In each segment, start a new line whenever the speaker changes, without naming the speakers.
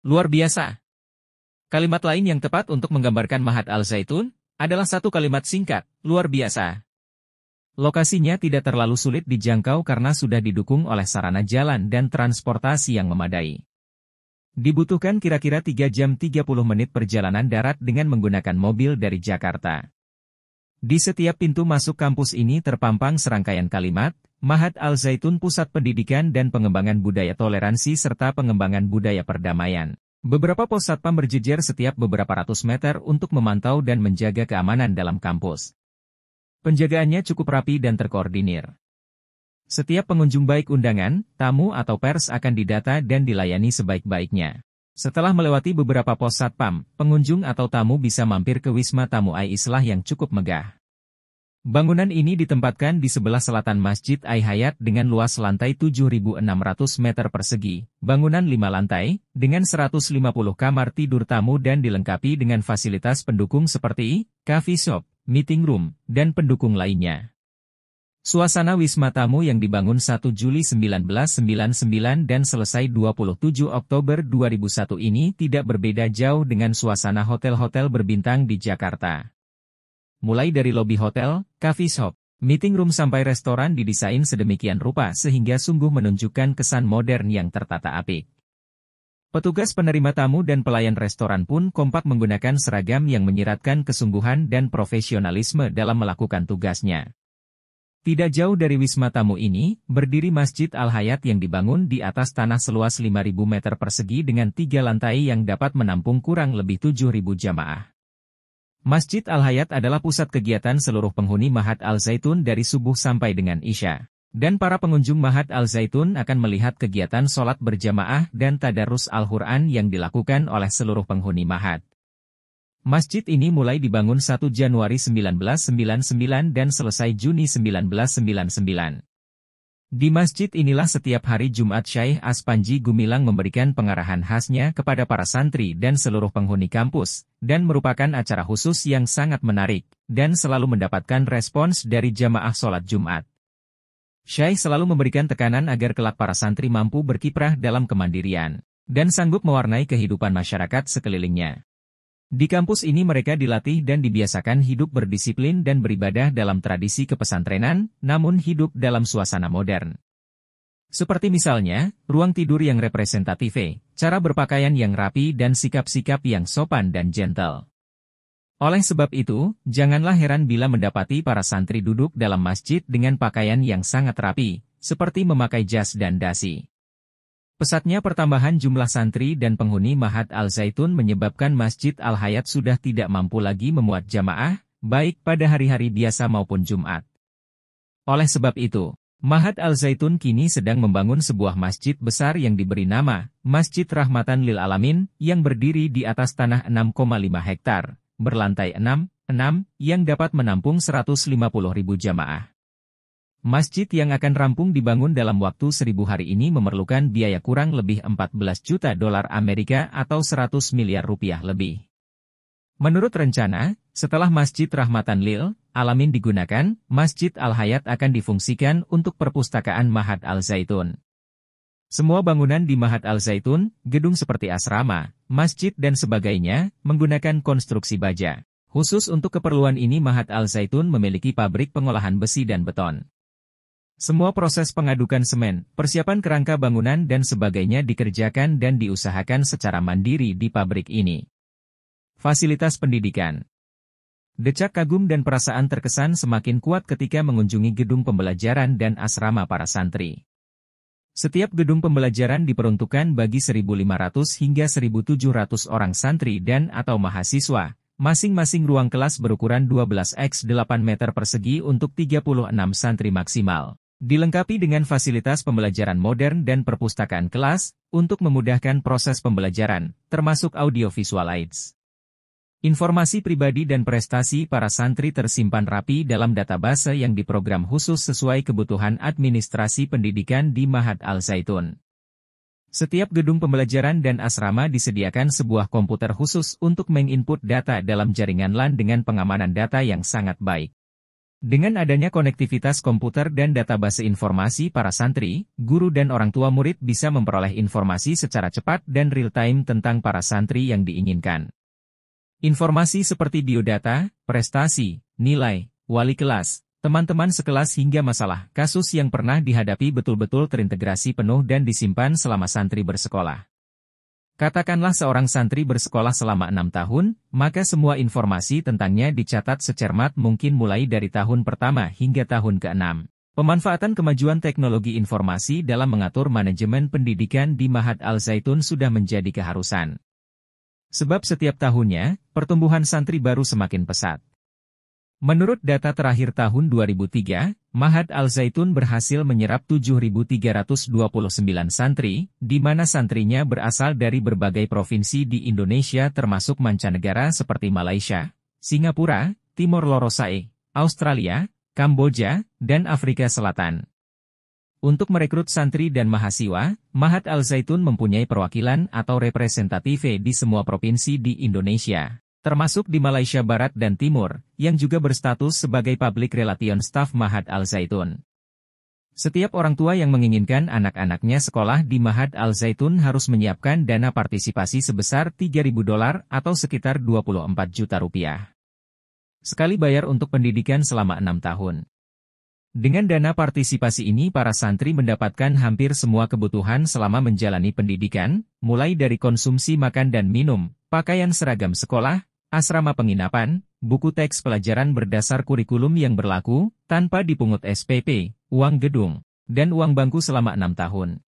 Luar biasa. Kalimat lain yang tepat untuk menggambarkan Mahat Al Zaitun adalah satu kalimat singkat, luar biasa. Lokasinya tidak terlalu sulit dijangkau karena sudah didukung oleh sarana jalan dan transportasi yang memadai. Dibutuhkan kira-kira 3 jam 30 menit perjalanan darat dengan menggunakan mobil dari Jakarta. Di setiap pintu masuk kampus ini terpampang serangkaian kalimat, Mahat Al Zaitun Pusat Pendidikan dan Pengembangan Budaya Toleransi serta Pengembangan Budaya Perdamaian. Beberapa pos satpam berjejer setiap beberapa ratus meter untuk memantau dan menjaga keamanan dalam kampus. Penjagaannya cukup rapi dan terkoordinir. Setiap pengunjung baik undangan, tamu atau pers akan didata dan dilayani sebaik-baiknya. Setelah melewati beberapa pos satpam, pengunjung atau tamu bisa mampir ke Wisma Tamu Ai-Islah yang cukup megah. Bangunan ini ditempatkan di sebelah selatan Masjid Ai-Hayat dengan luas lantai 7.600 meter persegi, bangunan 5 lantai, dengan 150 kamar tidur tamu dan dilengkapi dengan fasilitas pendukung seperti coffee shop, meeting room, dan pendukung lainnya. Suasana Wisma Tamu yang dibangun 1 Juli 1999 dan selesai 27 Oktober 2001 ini tidak berbeda jauh dengan suasana hotel-hotel berbintang di Jakarta. Mulai dari lobi hotel, coffee shop, meeting room sampai restoran didesain sedemikian rupa sehingga sungguh menunjukkan kesan modern yang tertata apik. Petugas penerima tamu dan pelayan restoran pun kompak menggunakan seragam yang menyiratkan kesungguhan dan profesionalisme dalam melakukan tugasnya. Tidak jauh dari Wisma Tamu ini, berdiri Masjid Al-Hayat yang dibangun di atas tanah seluas 5.000 meter persegi dengan 3 lantai yang dapat menampung kurang lebih 7.000 jamaah. Masjid Al-Hayat adalah pusat kegiatan seluruh penghuni Mahat Al Zaitun dari subuh sampai dengan Isya. Dan para pengunjung Mahat Al Zaitun akan melihat kegiatan sholat berjamaah dan tadarus Al-Quran yang dilakukan oleh seluruh penghuni Mahat. Masjid ini mulai dibangun 1 Januari 1999 dan selesai Juni 1999. Di masjid inilah setiap hari Jumat Syekh Aspanji Gumilang memberikan pengarahan khasnya kepada para santri dan seluruh penghuni kampus, dan merupakan acara khusus yang sangat menarik, dan selalu mendapatkan respons dari jamaah sholat Jumat. Syekh selalu memberikan tekanan agar kelak para santri mampu berkiprah dalam kemandirian, dan sanggup mewarnai kehidupan masyarakat sekelilingnya. Di kampus ini mereka dilatih dan dibiasakan hidup berdisiplin dan beribadah dalam tradisi kepesantrenan, namun hidup dalam suasana modern. Seperti misalnya, ruang tidur yang representatif, cara berpakaian yang rapi dan sikap-sikap yang sopan dan gentle. Oleh sebab itu, janganlah heran bila mendapati para santri duduk dalam masjid dengan pakaian yang sangat rapi, seperti memakai jas dan dasi. Pesatnya pertambahan jumlah santri dan penghuni Mahat Al Zaitun menyebabkan Masjid Al-Hayat sudah tidak mampu lagi memuat jamaah, baik pada hari-hari biasa maupun Jumat. Oleh sebab itu, Mahat Al Zaitun kini sedang membangun sebuah masjid besar yang diberi nama Masjid Rahmatan Lil Alamin, yang berdiri di atas tanah 6,5 hektar, berlantai 6 yang dapat menampung 150.000 jamaah. Masjid yang akan rampung dibangun dalam waktu 1000 hari ini memerlukan biaya kurang lebih 14 juta dolar Amerika atau 100 miliar rupiah lebih. Menurut rencana, setelah Masjid Rahmatan Lil Alamin digunakan, Masjid Al-Hayat akan difungsikan untuk perpustakaan Mahat Al Zaitun. Semua bangunan di Mahat Al Zaitun, gedung seperti asrama, masjid dan sebagainya, menggunakan konstruksi baja. Khusus untuk keperluan ini Mahat Al Zaitun memiliki pabrik pengolahan besi dan beton. Semua proses pengadukan semen, persiapan kerangka bangunan dan sebagainya dikerjakan dan diusahakan secara mandiri di pabrik ini. Fasilitas pendidikan. Decak kagum dan perasaan terkesan semakin kuat ketika mengunjungi gedung pembelajaran dan asrama para santri. Setiap gedung pembelajaran diperuntukkan bagi 1.500 hingga 1.700 orang santri dan atau mahasiswa. Masing-masing ruang kelas berukuran 12x8 meter persegi untuk 36 santri maksimal. Dilengkapi dengan fasilitas pembelajaran modern dan perpustakaan kelas, untuk memudahkan proses pembelajaran, termasuk audiovisual aids. Informasi pribadi dan prestasi para santri tersimpan rapi dalam database yang diprogram khusus sesuai kebutuhan administrasi pendidikan di Mahat Al Zaitun. Setiap gedung pembelajaran dan asrama disediakan sebuah komputer khusus untuk menginput data dalam jaringan LAN dengan pengamanan data yang sangat baik. Dengan adanya konektivitas komputer dan database informasi, para santri, guru dan orang tua murid bisa memperoleh informasi secara cepat dan real-time tentang para santri yang diinginkan. Informasi seperti biodata, prestasi, nilai, wali kelas, teman-teman sekelas hingga masalah, kasus yang pernah dihadapi betul-betul terintegrasi penuh dan disimpan selama santri bersekolah. Katakanlah seorang santri bersekolah selama 6 tahun, maka semua informasi tentangnya dicatat secermat mungkin mulai dari tahun pertama hingga tahun ke-6. Pemanfaatan kemajuan teknologi informasi dalam mengatur manajemen pendidikan di Ma'had Al Zaitun sudah menjadi keharusan. Sebab setiap tahunnya, pertumbuhan santri baru semakin pesat. Menurut data terakhir tahun 2003, Ma'had Al Zaitun berhasil menyerap 7.329 santri, di mana santrinya berasal dari berbagai provinsi di Indonesia termasuk mancanegara seperti Malaysia, Singapura, Timor Lorosae, Australia, Kamboja, dan Afrika Selatan. Untuk merekrut santri dan mahasiswa, Ma'had Al Zaitun mempunyai perwakilan atau representative di semua provinsi di Indonesia, termasuk di Malaysia Barat dan Timur, yang juga berstatus sebagai Public Relations Staff Ma'had Al Zaitun. Setiap orang tua yang menginginkan anak-anaknya sekolah di Ma'had Al Zaitun harus menyiapkan dana partisipasi sebesar $3.000 atau sekitar 24 juta rupiah. Sekali bayar untuk pendidikan selama 6 tahun. Dengan dana partisipasi ini para santri mendapatkan hampir semua kebutuhan selama menjalani pendidikan, mulai dari konsumsi makan dan minum, pakaian seragam sekolah, asrama penginapan, buku teks pelajaran berdasar kurikulum yang berlaku, tanpa dipungut SPP, uang gedung, dan uang bangku selama 6 tahun.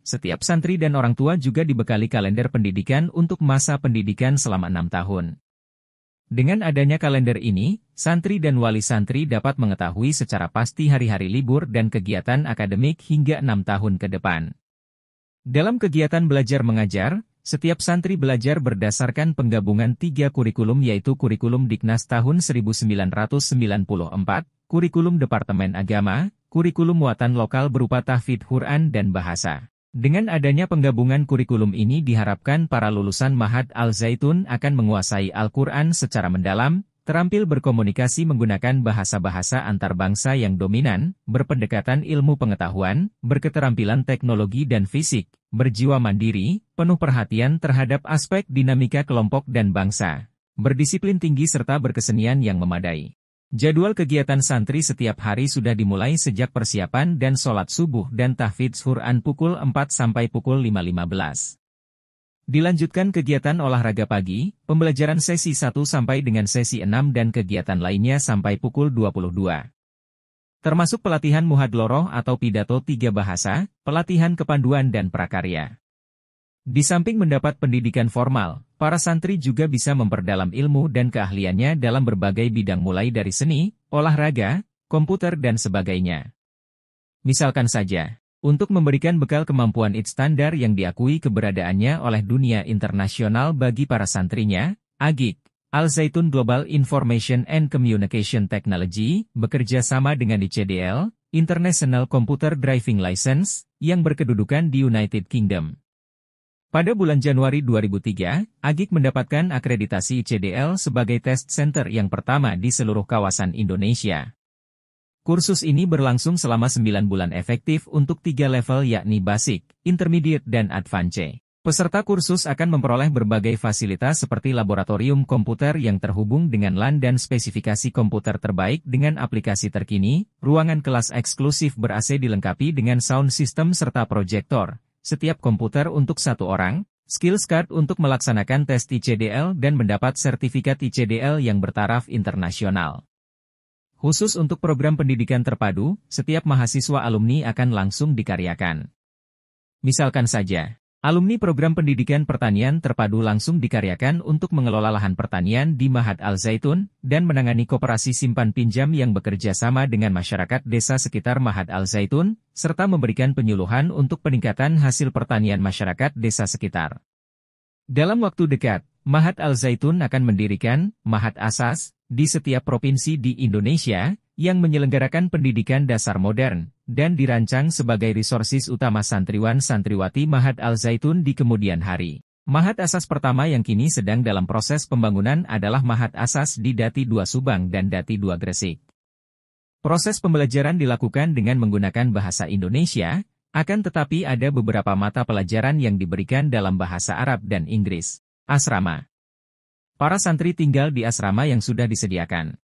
Setiap santri dan orang tua juga dibekali kalender pendidikan untuk masa pendidikan selama 6 tahun. Dengan adanya kalender ini, santri dan wali santri dapat mengetahui secara pasti hari-hari libur dan kegiatan akademik hingga 6 tahun ke depan. Dalam kegiatan belajar mengajar, setiap santri belajar berdasarkan penggabungan 3 kurikulum yaitu kurikulum Diknas tahun 1994, kurikulum Departemen Agama, kurikulum muatan lokal berupa tahfidz Quran dan bahasa. Dengan adanya penggabungan kurikulum ini diharapkan para lulusan Ma'had Al Zaitun akan menguasai Al-Quran secara mendalam, terampil berkomunikasi menggunakan bahasa-bahasa antar bangsa yang dominan, berpendekatan ilmu pengetahuan, berketerampilan teknologi dan fisik, berjiwa mandiri, penuh perhatian terhadap aspek dinamika kelompok dan bangsa, berdisiplin tinggi serta berkesenian yang memadai. Jadwal kegiatan santri setiap hari sudah dimulai sejak persiapan dan sholat subuh dan tahfidz Quran pukul 4 sampai pukul 5.15. Dilanjutkan kegiatan olahraga pagi, pembelajaran sesi 1 sampai dengan sesi 6 dan kegiatan lainnya sampai pukul 22. Termasuk pelatihan muhadloroh atau pidato 3 bahasa, pelatihan kepanduan dan prakarya. Di samping mendapat pendidikan formal, para santri juga bisa memperdalam ilmu dan keahliannya dalam berbagai bidang mulai dari seni, olahraga, komputer dan sebagainya. Misalkan saja, untuk memberikan bekal kemampuan standar yang diakui keberadaannya oleh dunia internasional bagi para santrinya, AGIC, Al Zaitun Global Information and Communication Technology, bekerja sama dengan ICDL, International Computer Driving License, yang berkedudukan di United Kingdom. Pada bulan Januari 2003, AGIC mendapatkan akreditasi ICDL sebagai test center yang pertama di seluruh kawasan Indonesia. Kursus ini berlangsung selama 9 bulan efektif untuk 3 level yakni Basic, Intermediate dan Advance. Peserta kursus akan memperoleh berbagai fasilitas seperti laboratorium komputer yang terhubung dengan LAN dan spesifikasi komputer terbaik dengan aplikasi terkini, ruangan kelas eksklusif ber-AC dilengkapi dengan sound system serta proyektor. Setiap komputer untuk 1 orang, skills card untuk melaksanakan tes ICDL dan mendapat sertifikat ICDL yang bertaraf internasional. Khusus untuk program pendidikan terpadu, setiap mahasiswa alumni akan langsung dikaryakan. Misalkan saja, alumni program pendidikan pertanian terpadu langsung dikaryakan untuk mengelola lahan pertanian di Ma'had Al Zaitun, dan menangani koperasi simpan pinjam yang bekerja sama dengan masyarakat desa sekitar Ma'had Al Zaitun, serta memberikan penyuluhan untuk peningkatan hasil pertanian masyarakat desa sekitar. Dalam waktu dekat, Ma'had Al Zaitun akan mendirikan Ma'had Asas di setiap provinsi di Indonesia, yang menyelenggarakan pendidikan dasar modern, dan dirancang sebagai resources utama santriwan-santriwati Ma'had Al Zaitun di kemudian hari. Ma'had Asas pertama yang kini sedang dalam proses pembangunan adalah Ma'had Asas di Dati 2 Subang dan Dati 2 Gresik. Proses pembelajaran dilakukan dengan menggunakan bahasa Indonesia, akan tetapi ada beberapa mata pelajaran yang diberikan dalam bahasa Arab dan Inggris. Asrama. Para santri tinggal di asrama yang sudah disediakan.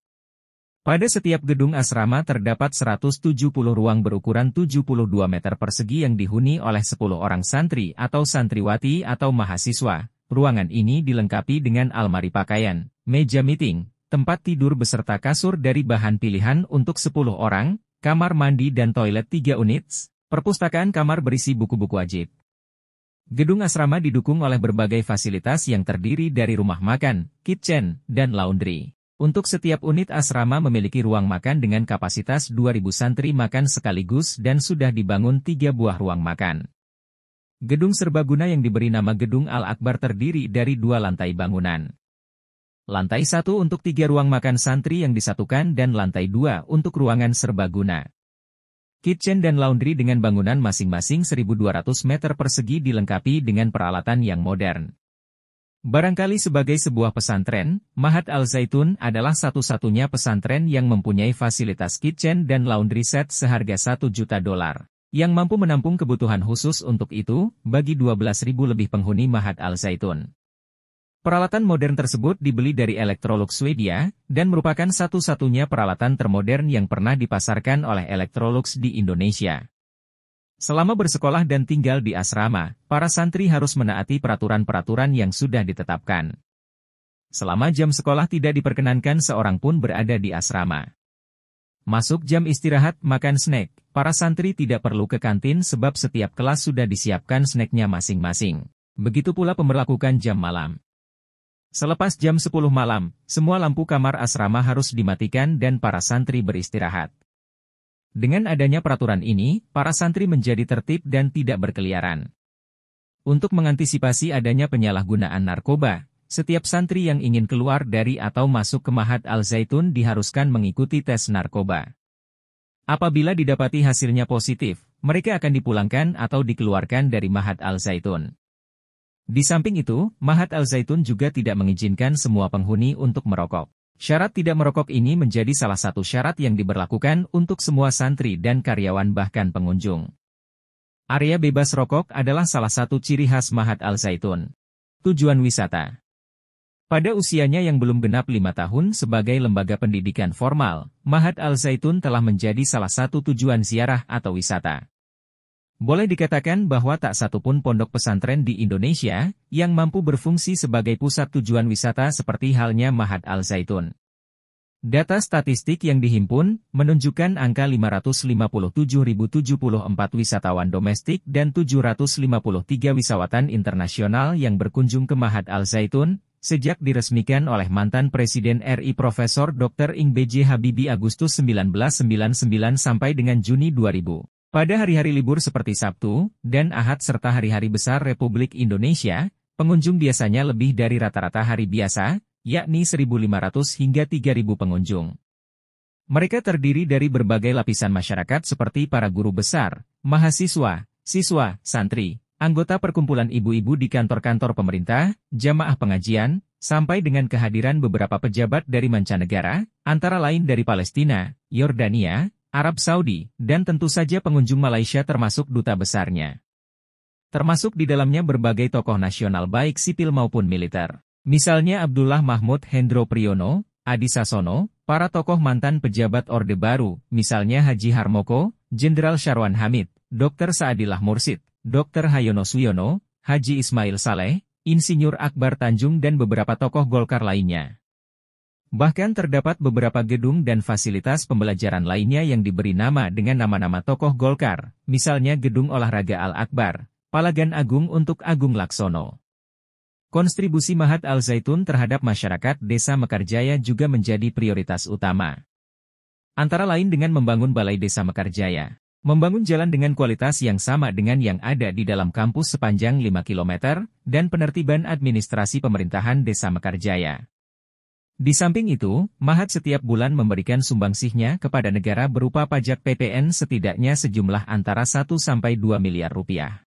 Pada setiap gedung asrama terdapat 170 ruang berukuran 72 meter persegi yang dihuni oleh 10 orang santri atau santriwati atau mahasiswa. Ruangan ini dilengkapi dengan almari pakaian, meja meeting, tempat tidur beserta kasur dari bahan pilihan untuk 10 orang, kamar mandi dan toilet 3 unit, perpustakaan kamar berisi buku-buku wajib. Gedung asrama didukung oleh berbagai fasilitas yang terdiri dari rumah makan, kitchen, dan laundry. Untuk setiap unit asrama memiliki ruang makan dengan kapasitas 2.000 santri makan sekaligus dan sudah dibangun 3 buah ruang makan. Gedung serbaguna yang diberi nama Gedung Al-Akbar terdiri dari 2 lantai bangunan. Lantai 1 untuk 3 ruang makan santri yang disatukan dan lantai 2 untuk ruangan serbaguna. Kitchen dan laundry dengan bangunan masing-masing 1.200 meter persegi dilengkapi dengan peralatan yang modern. Barangkali sebagai sebuah pesantren, Mahat Al-Zaitun adalah satu-satunya pesantren yang mempunyai fasilitas kitchen dan laundry set seharga $1 juta, yang mampu menampung kebutuhan khusus untuk itu, bagi 12.000 lebih penghuni Mahat Al-Zaitun. Peralatan modern tersebut dibeli dari Electrolux Swedia, dan merupakan satu-satunya peralatan termodern yang pernah dipasarkan oleh Electrolux di Indonesia. Selama bersekolah dan tinggal di asrama, para santri harus menaati peraturan-peraturan yang sudah ditetapkan. Selama jam sekolah tidak diperkenankan seorang pun berada di asrama. Masuk jam istirahat makan snack, para santri tidak perlu ke kantin sebab setiap kelas sudah disiapkan snacknya masing-masing. Begitu pula pemberlakuan jam malam. Selepas jam 10 malam, semua lampu kamar asrama harus dimatikan dan para santri beristirahat. Dengan adanya peraturan ini, para santri menjadi tertib dan tidak berkeliaran. Untuk mengantisipasi adanya penyalahgunaan narkoba, setiap santri yang ingin keluar dari atau masuk ke Mahat Al-Zaitun diharuskan mengikuti tes narkoba. Apabila didapati hasilnya positif, mereka akan dipulangkan atau dikeluarkan dari Mahat Al-Zaitun. Di samping itu, Mahat Al-Zaitun juga tidak mengizinkan semua penghuni untuk merokok. Syarat tidak merokok ini menjadi salah satu syarat yang diberlakukan untuk semua santri dan karyawan bahkan pengunjung. Area bebas rokok adalah salah satu ciri khas Mahat Al-Zaitun. Tujuan wisata. Pada usianya yang belum genap 5 tahun sebagai lembaga pendidikan formal, Mahat Al-Zaitun telah menjadi salah satu tujuan ziarah atau wisata. Boleh dikatakan bahwa tak satu pun pondok pesantren di Indonesia yang mampu berfungsi sebagai pusat tujuan wisata seperti halnya Mahat Al-Zaitun. Data statistik yang dihimpun menunjukkan angka 557.074 wisatawan domestik dan 753 wisatawan internasional yang berkunjung ke Mahat Al-Zaitun sejak diresmikan oleh mantan Presiden RI Profesor Dr. Ing B.J. Habibie Agustus 1999 sampai dengan Juni 2000. Pada hari-hari libur seperti Sabtu dan Ahad serta hari-hari besar Republik Indonesia, pengunjung biasanya lebih dari rata-rata hari biasa, yakni 1.500 hingga 3.000 pengunjung. Mereka terdiri dari berbagai lapisan masyarakat seperti para guru besar, mahasiswa, siswa, santri, anggota perkumpulan ibu-ibu di kantor-kantor pemerintah, jamaah pengajian, sampai dengan kehadiran beberapa pejabat dari mancanegara, antara lain dari Palestina, Yordania, Arab Saudi, dan tentu saja pengunjung Malaysia termasuk duta besarnya. Termasuk di dalamnya berbagai tokoh nasional baik sipil maupun militer. Misalnya Abdullah Mahmud Hendro Priyono, Adi Sasono, para tokoh mantan pejabat Orde Baru, misalnya Haji Harmoko, Jenderal Syarwan Hamid, Dr. Saadillah Mursid, Dr. Hayono Suyono, Haji Ismail Saleh, Insinyur Akbar Tanjung dan beberapa tokoh Golkar lainnya. Bahkan terdapat beberapa gedung dan fasilitas pembelajaran lainnya yang diberi nama dengan nama-nama tokoh Golkar, misalnya Gedung Olahraga Al-Akbar, Palagan Agung untuk Agung Laksono. Kontribusi Mahat Al-Zaitun terhadap masyarakat Desa Mekarjaya juga menjadi prioritas utama. Antara lain dengan membangun Balai Desa Mekarjaya, membangun jalan dengan kualitas yang sama dengan yang ada di dalam kampus sepanjang 5 km, dan penertiban administrasi pemerintahan Desa Mekarjaya. Di samping itu, Mahat setiap bulan memberikan sumbangsihnya kepada negara berupa pajak PPN setidaknya sejumlah antara 1 sampai 2 miliar rupiah.